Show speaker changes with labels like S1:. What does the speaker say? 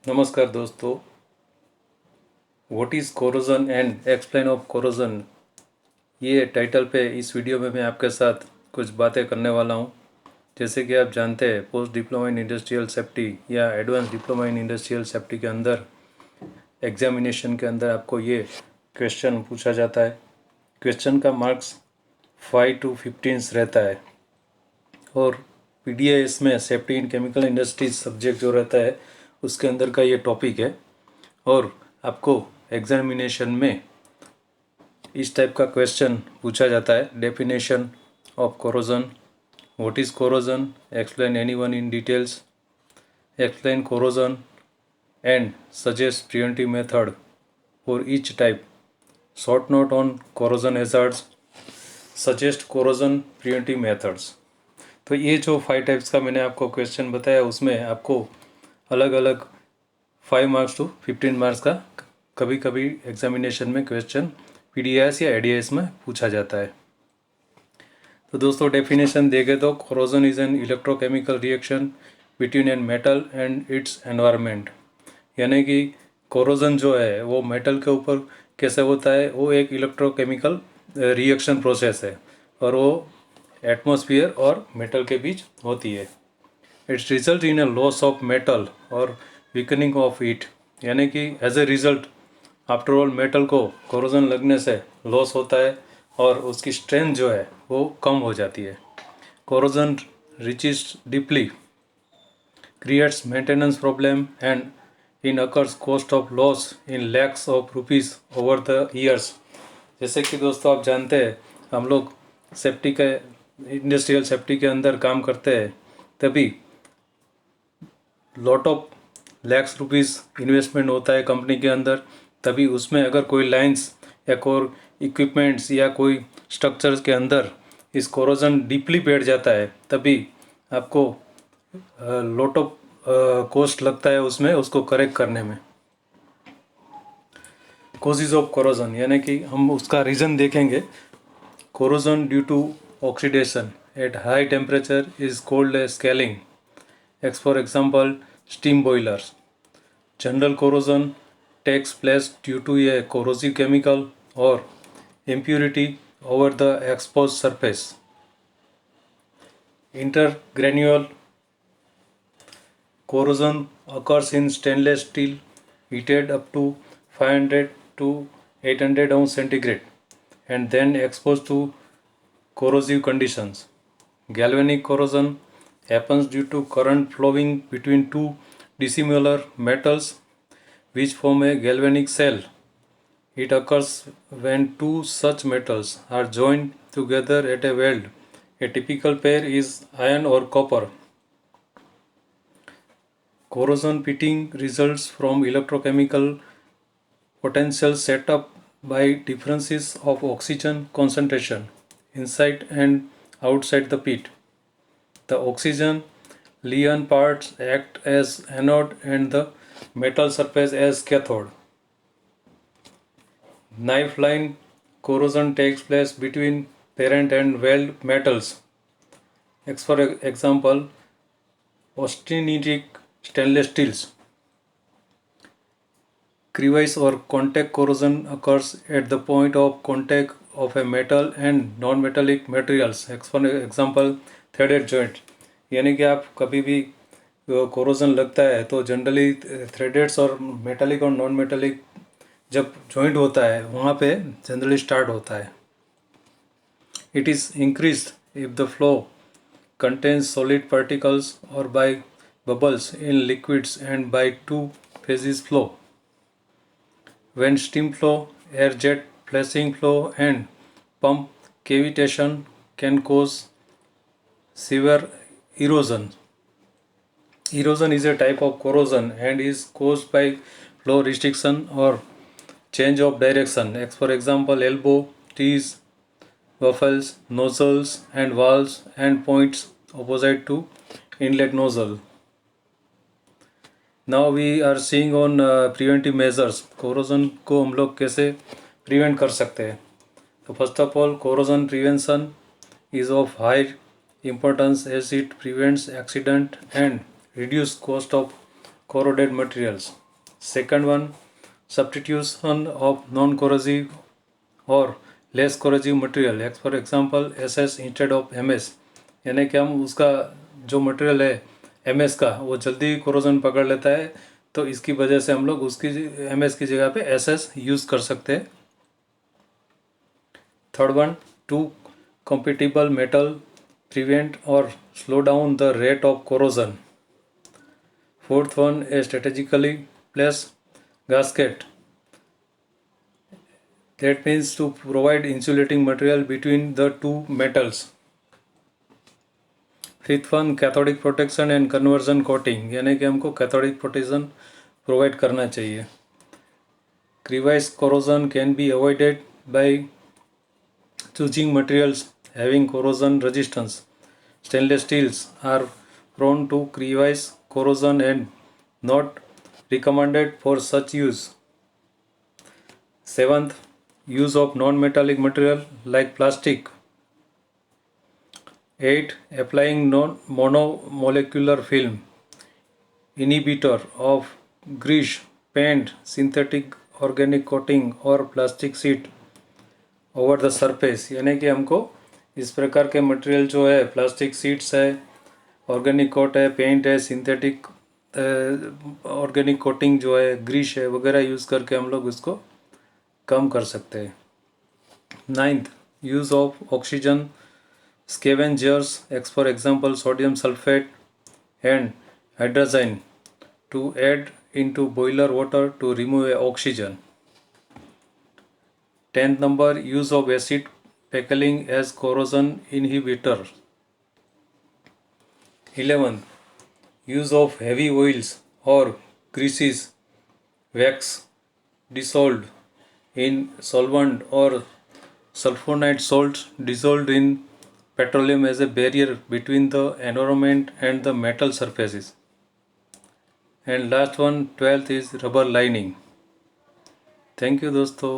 S1: नमस्कार दोस्तों। What is corrosion and explain of corrosion, ये टाइटल पे इस वीडियो में मैं आपके साथ कुछ बातें करने वाला हूँ। जैसे कि आप जानते हैं, post diploma in industrial safety या advance diploma in industrial safety के अंदर एग्जामिनेशन के अंदर आपको ये क्वेश्चन पूछा जाता है। क्वेश्चन का मार्क्स 5 to 15 रहता है और PDIS में safety in chemical industries subject जो रहता है उसके अंदर का ये टॉपिक है। और आपको एग्जामिनेशन में इस टाइप का क्वेश्चन पूछा जाता है। Definition of corrosion, what is corrosion, explain anyone in details, explain corrosion and suggest preventive method for each type, short note on corrosion hazards, suggest corrosion preventive methods. तो ये जो 5 types का मैंने आपको क्वेश्चन बताया उसमें आपको अलग अलग 5 मार्क्स टू 15 मार्क्स का कभी कभी एग्जामिनेशन में क्वेश्चन PDIS या ADIS में पूछा जाता है। तो दोस्तों डेफिनेशन देखें तो corrosion is an electrochemical reaction between an metal and its environment. यानी कि कोरोजन जो है वो मेटल के ऊपर कैसे होता है, वो एक इलेक्ट्रोकेमिकल रिएक्शन प्रोसेस है और वो एटमॉस्फेयर और मेटल के बीच होती है। It's result in a loss of metal और वीकनिंग ऑफ इट। यानी कि as a result after all metal को कोरोजन लगने से लॉस होता है और उसकी स्ट्रेंथ जो है वो कम हो जाती है। Corrosion reaches deeply, creates maintenance problem and incurs cost of loss in lakhs of rupees over the years. जैसे कि दोस्तों आप जानते हैं, हम लोग सेफ्टी के इंडस्ट्रियल सेफ्टी के अंदर काम करते हैं, तभी lot of lakhs rupees investment होता है कंपनी के अंदर। तभी उसमें अगर कोई लाइंस या कोई इक्विपमेंट्स या कोई स्ट्रक्चर्स के अंदर इस कोरोजन डीपली बैठ जाता है, तभी आपको लॉट ऑफ कॉस्ट लगता है उसमें उसको करेक्ट करने में। कॉजेज ऑफ कोरोजन, यानी कि हम उसका रीज़न देखेंगे। Corrosion due to oxidation at high temperature is called a scaling, for example steam boilers. General corrosion takes place due to a corrosive chemical or impurity over the exposed surface. Intergranular corrosion occurs in stainless steel heated up to 500 to 800 ohm centigrade and then exposed to corrosive conditions. Galvanic corrosion happens due to current flowing between two dissimilar metals which form a galvanic cell. It occurs when two such metals are joined together at a weld. A typical pair is iron or copper. Corrosion pitting results from electrochemical potential set up by differences of oxygen concentration inside and outside the pit. The oxygen Leon parts act as anode and the metal surface as cathode. Knife line corrosion takes place between parent and weld metals. For example, austenitic stainless steels. Crevice or contact corrosion occurs at the point of contact of a metal and non-metallic materials. For example, threaded joint. यानी कि आप कभी भी corrosion लगता है तो generally थ्रेडेड्स और metallic और नॉन मेटालिक जब जॉइंट होता है वहाँ पे जनरली स्टार्ट होता है। It is increased if the flow contains solid particles or by bubbles in liquids and by two phases flow. When steam flow, air jet, flashing flow and pump cavitation can cause severe erosion. Erosion is a type of corrosion and is caused by flow restriction or change of direction. For example, elbow, tees, waffles, nozzles and valves and points opposite to inlet nozzle. Now we are seeing on preventive measures. Corrosion को हम लोग कैसे prevent कर सकते हैं। तो first of all corrosion prevention is of high importance as it prevents accident and reduce cost of corroded materials. Second one, substitution of non-corrosive और less corrosive material. For example, SS instead of MS. यानी कि हम उसका जो material है MS का वो जल्दी कोरोजन पकड़ लेता है, तो इसकी वजह से हम लोग उसकी MS की जगह पे SS यूज़ कर सकते हैं. Third one, two compatible metal prevent or slow down the rate of corrosion. Fourth one, a strategically placed gasket. That means to provide insulating material between the two metals. Fifth one, cathodic protection and conversion coating. यानी कि हमको cathodic protection provide करना चाहिए. Crevice corrosion can be avoided by choosing materials having corrosion resistance. Stainless steels are prone to crevice corrosion and not recommended for such use. Seventh, use of non-metallic material like plastic. 8. Applying monomolecular film inhibitor of grease, paint, synthetic organic coating or plastic sheet over the surface. यानी कि हमको इस प्रकार के material जो है, plastic seats है, organic coat है, पेंट है, सिंथेटिक ऑर्गेनिक कोटिंग जो है, ग्रीस है वगैरह यूज़ करके हम लोग इसको कम कर सकते हैं. 9th, use of oxygen scavengers for example sodium sulphate and hydrogen to add into boiler water to remove oxygen. 10th number, use of acid pickling as corrosion inhibitor. 11th, use of heavy oils or greases, wax dissolved in solvent or sulfonate salts dissolved in petroleum as a barrier between the environment and the metal surfaces. And last one, 12th is rubber lining. Thank you दोस्तों.